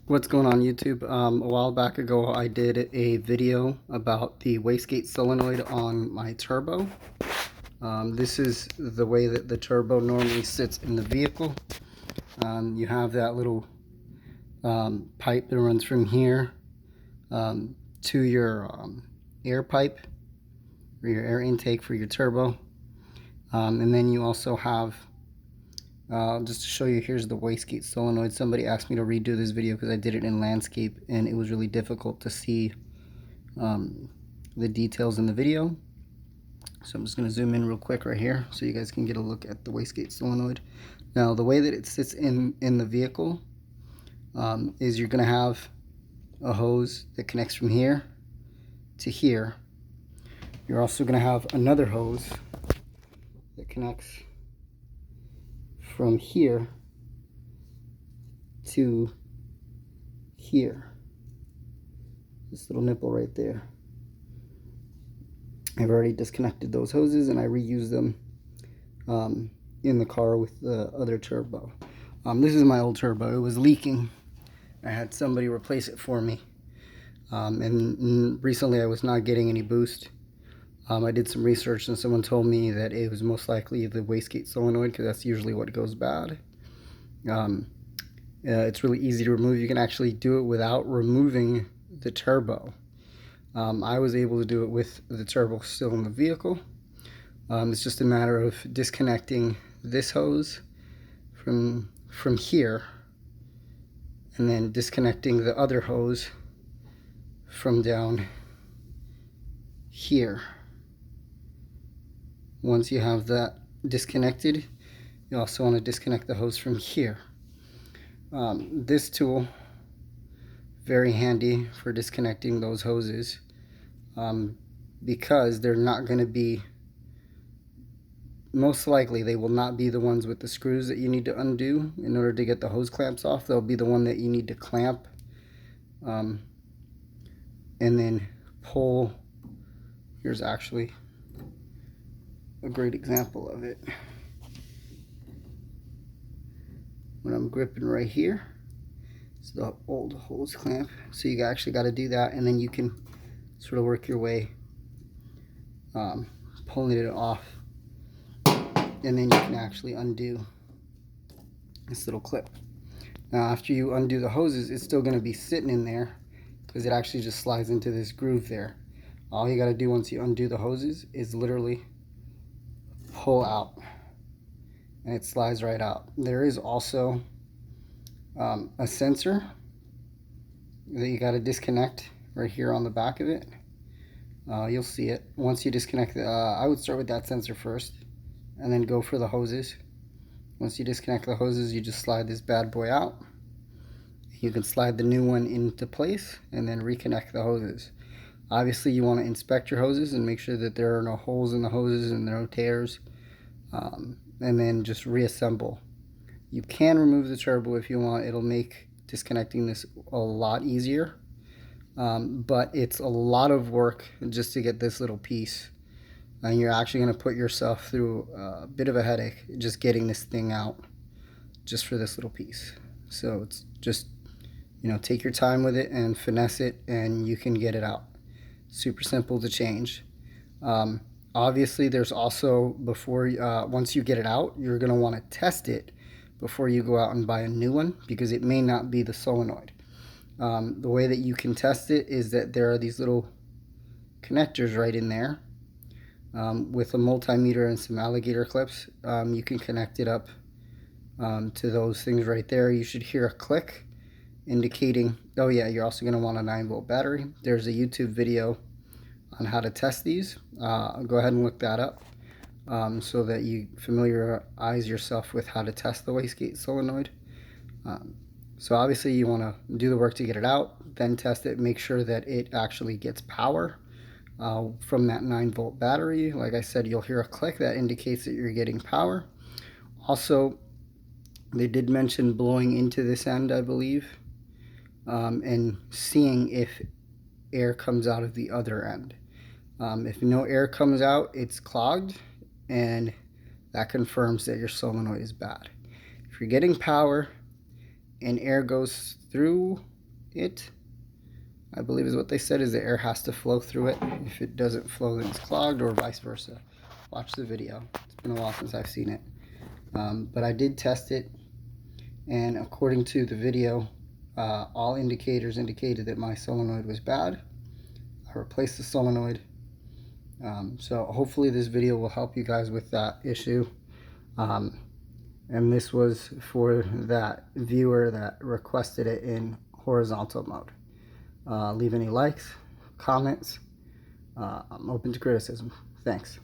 What's going on YouTube? A while back ago I did a video about the wastegate solenoid on my turbo. This is the way that the turbo normally sits in the vehicle. You have that little pipe that runs from here to your air pipe or your air intake for your turbo. And then you also have just to show you, here's the wastegate solenoid. Somebody asked me to redo this video because I did it in landscape and it was really difficult to see the details in the video. So I'm just going to zoom in real quick right here so you guys can get a look at the wastegate solenoid. Now the way that it sits in the vehicle is you're going to have a hose that connects from here to here. You're also going to have another hose that connects from here to here. This little nipple right there. I've already disconnected those hoses and I reused them in the car with the other turbo. This is my old turbo. It was leaking. I had somebody replace it for me. And recently I was not getting any boost. I did some research and someone told me that it was most likely the wastegate solenoid because that's usually what goes bad. It's really easy to remove. You can actually do it without removing the turbo. I was able to do it with the turbo still in the vehicle. It's just a matter of disconnecting this hose from here and then disconnecting the other hose from down here. Once you have that disconnected, you also want to disconnect the hose from here. This tool, very handy for disconnecting those hoses because they're not going to be, most likely they will not be the ones with the screws that you need to undo in order to get the hose clamps off. They'll be the one that you need to clamp and then pull. Here's actually a great example of it. When I'm gripping right here, it's the old hose clamp. So you actually got to do that, and then you can sort of work your way pulling it off, and then you can actually undo this little clip. Now after you undo the hoses, it's still going to be sitting in there because it actually just slides into this groove there. All you got to do once you undo the hoses is literally pull out and it slides right out. There is also a sensor that you got to disconnect right here on the back of it. You'll see it once you disconnect I would start with that sensor first and then go for the hoses. Once you disconnect the hoses, you just slide this bad boy out. You can slide the new one into place and then reconnect the hoses. Obviously you want to inspect your hoses and make sure that there are no holes in the hoses and no tears, and then just reassemble. You can remove the turbo if you want. It'll make disconnecting this a lot easier, but it's a lot of work just to get this little piece, and you're actually going to put yourself through a bit of a headache just getting this thing out just for this little piece. So it's just, you know, take your time with it and finesse it and you can get it out. Super simple to change. Obviously there's also, once you get it out, you're going to want to test it before you go out and buy a new one because it may not be the solenoid. The way that you can test it is that there are these little connectors right in there with a multimeter and some alligator clips. You can connect it up to those things right there. You should hear a click indicating, oh yeah, you're also going to want a 9-volt battery. There's a YouTube video on how to test these. Go ahead and look that up so that you familiarize yourself with how to test the wastegate solenoid. So obviously you want to do the work to get it out, then test it, make sure that it actually gets power from that 9-volt battery. Like I said, you'll hear a click that indicates that you're getting power. Also, they did mention blowing into this end, I believe, and seeing if air comes out of the other end. If no air comes out, it's clogged, and that confirms that your solenoid is bad. If you're getting power and air goes through it. I believe is what they said, is the air has to flow through it. If it doesn't flow, then it's clogged, or vice versa. Watch the video. It's been a while since I've seen it. But I did test it, and according to the video, all indicators indicated that my solenoid was bad. I replaced the solenoid. So hopefully this video will help you guys with that issue. And this was for that viewer that requested it in horizontal mode. Leave any likes, comments. I'm open to criticism. Thanks.